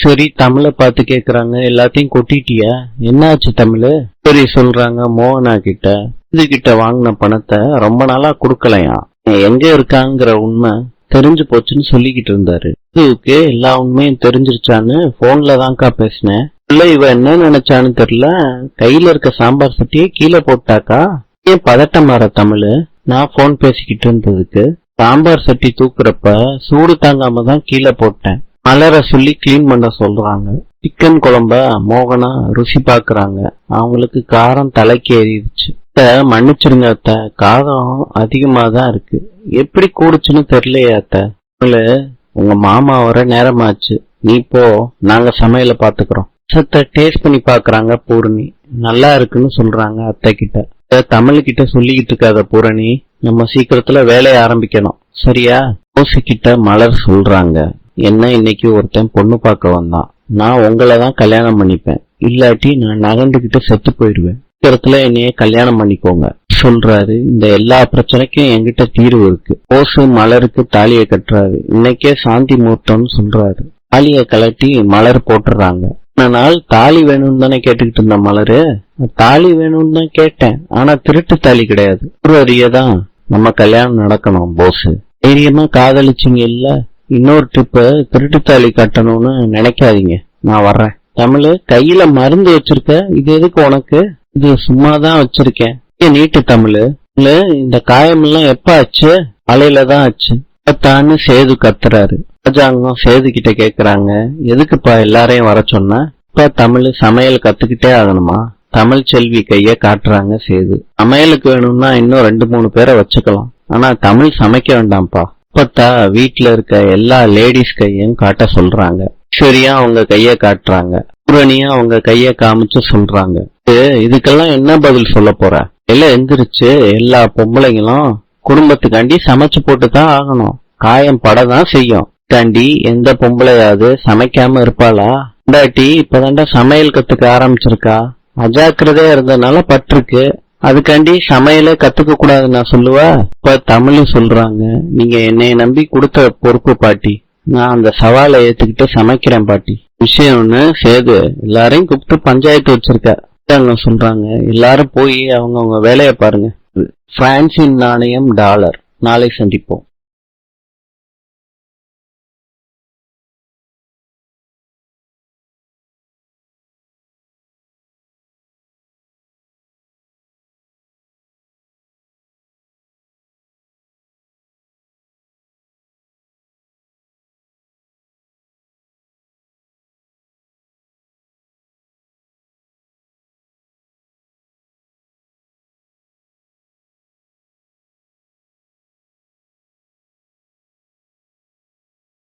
சரி தமிழை பார்த்து கேக்குறாங்க, எல்லாத்தையும் கொட்டிட்டியா? என்னாச்சு தமிழ்? சரி சொல்றாங்க, மோகனா கிட்ட இதுகிட்ட வாங்கின பணத்தை ரொம்ப நாளா கொடுக்கலையா, எங்க இருக்காங்கிற உண்மை தெரிஞ்சு போச்சுன்னு சொல்லிக்கிட்டு இருந்தாரு. இதுக்கு எல்லா உண்மையும் தெரிஞ்சிருச்சான்னு போன்ல தான்க்கா பேசினேன். இல்ல இவ என்ன நினைச்சான்னு தெரியல, கையில இருக்க சாம்பார் சட்டியே கீழே போட்டாக்கா. ஏன் பதட்டம் வர தமிழ்? நான் போன் பேசிக்கிட்டு இருந்ததுக்கு சாம்பார் சட்டி தூக்குறப்ப சூடு தாங்காம தான் கீழே போட்டேன். மலர சொல்லி கிளீன் பண்ண சொல்றாங்க. சிக்கன் குழம்ப மோகனா ருசி பாக்குறாங்க. அவங்களுக்கு காரம் தலைக்கு ஏறிடுச்சு. மன்னிச்சிருங்க அத்த, காரம் அதிகமா தான் இருக்கு. எப்படி கூடுச்சுன்னு தெரியலையா அத்த? உங்க மாமா வர நேரமாச்சு, நீ போ, நாங்க சமையல பாத்துக்கிறோம். சத்த டேஸ்ட் பண்ணி பாக்குறாங்க பூரணி. நல்லா இருக்குன்னு சொல்றாங்க அத்தை கிட்ட. தமிழ் கிட்ட சொல்லிக்கிட்டு இருக்காத பூரணி, நம்ம சீக்கிரத்துல வேலையை ஆரம்பிக்கணும், சரியா? கிட்ட மலர் சொல்றாங்க, என்ன இன்னைக்கு ஒருத்தன் பொண்ணு பார்க்க வந்தான், நான் உங்களை தான் கல்யாணம் பண்ணிப்பேன், இல்லாட்டி நான் நகண்டுகிட்டு செத்து போயிடுவேன், சீக்கிரத்துல என்னைய கல்யாணம் பண்ணிக்கோங்க சொல்றாரு. இந்த எல்லா பிரச்சனைக்கும் என்கிட்ட தீர்வு இருக்கு. ஓசு மலருக்கு தாலியை கட்டுறாரு. இன்னைக்கே சாந்தி முகூர்த்தம்னு சொல்றாரு. தாலியை கலட்டி மலர் போட்டுறாங்க. நாள் தாலி வேணும்னு தானே கேட்டுக்கிட்டு இருந்த மலரு. தாலி வேணும்னு தான் கேட்டேன், ஆனா திருட்டு தாலி கிடையாது. ஒரு வரியதான் நம்ம கல்யாணம் நடக்கணும் போஸ். தைரியமா காதலிச்சிங்க இல்ல, இன்னொரு ட்ரிப்பு திருட்டு தாலி கட்டணும்னு நினைக்காதீங்க, நான் வர்றேன். தமிழ் கையில மருந்து வச்சிருக்க, இது எதுக்கு உனக்கு? இது சும்மாதான் வச்சிருக்கேன். நீட்டு தமிழ். இந்த காயமெல்லாம் எப்ப ஆச்சு? அலையில தான் ஆச்சு தான்னு சேது கத்துறாரு. ராஜாங்கம் சேது கிட்ட கேக்குறாங்க, எதுக்குப்பா எல்லாரையும் வர சொன்ன? இப்ப தமிழ் சமையல் கத்துக்கிட்டே ஆகணுமா? தமிழ் செல்வி கைய காட்டுறாங்க சேது. சமையலுக்கு வேணும்னா இன்னும் 2-3 பேரை வச்சுக்கலாம், ஆனா தமிழ் சமைக்க வேண்டாம்ப்பா. இப்பத்தா வீட்டுல இருக்க எல்லா லேடிஸ் கையும் காட்ட சொல்றாங்க. சரியா அவங்க கைய காட்டுறாங்க. பூரணியா அவங்க கைய காமிச்சு சொல்றாங்க, இதுக்கெல்லாம் என்ன பதில் சொல்ல போற? எல்லாம் எந்திரிச்சு எல்லா பொம்பளைங்களும் குடும்பத்துக்காண்டி சமைச்சு போட்டுதான் ஆகணும். காயம் படதான் செய்யும். தாண்டி எந்த பொம்பளையாவது சமைக்காம இருப்பாளா? இந்தாட்டி இப்பதாண்டா சமையல் கத்துக்க ஆரம்பிச்சிருக்கா. அஜாக்கிரதையா இருந்ததுனால பட்டிருக்கு, அதுக்காண்டி சமையல கத்துக்க கூடாது நான் சொல்லுவா? இப்ப தமிழ் சொல்றாங்க, நீங்க என்னைய நம்பி கொடுத்த பொறுப்பு பாட்டி, நான் அந்த சவாலை ஏத்துக்கிட்டு சமைக்கிறேன் பாட்டி. விஷயம் ஒண்ணு சேது எல்லாரையும் கூப்பிட்டு பஞ்சாயத்து வச்சிருக்க சொல்றாங்க. எல்லாரும் போய் அவங்க வேலையை பாருங்க. பிரான்சின் நாணயம் $. நாளை சந்திப்போம்.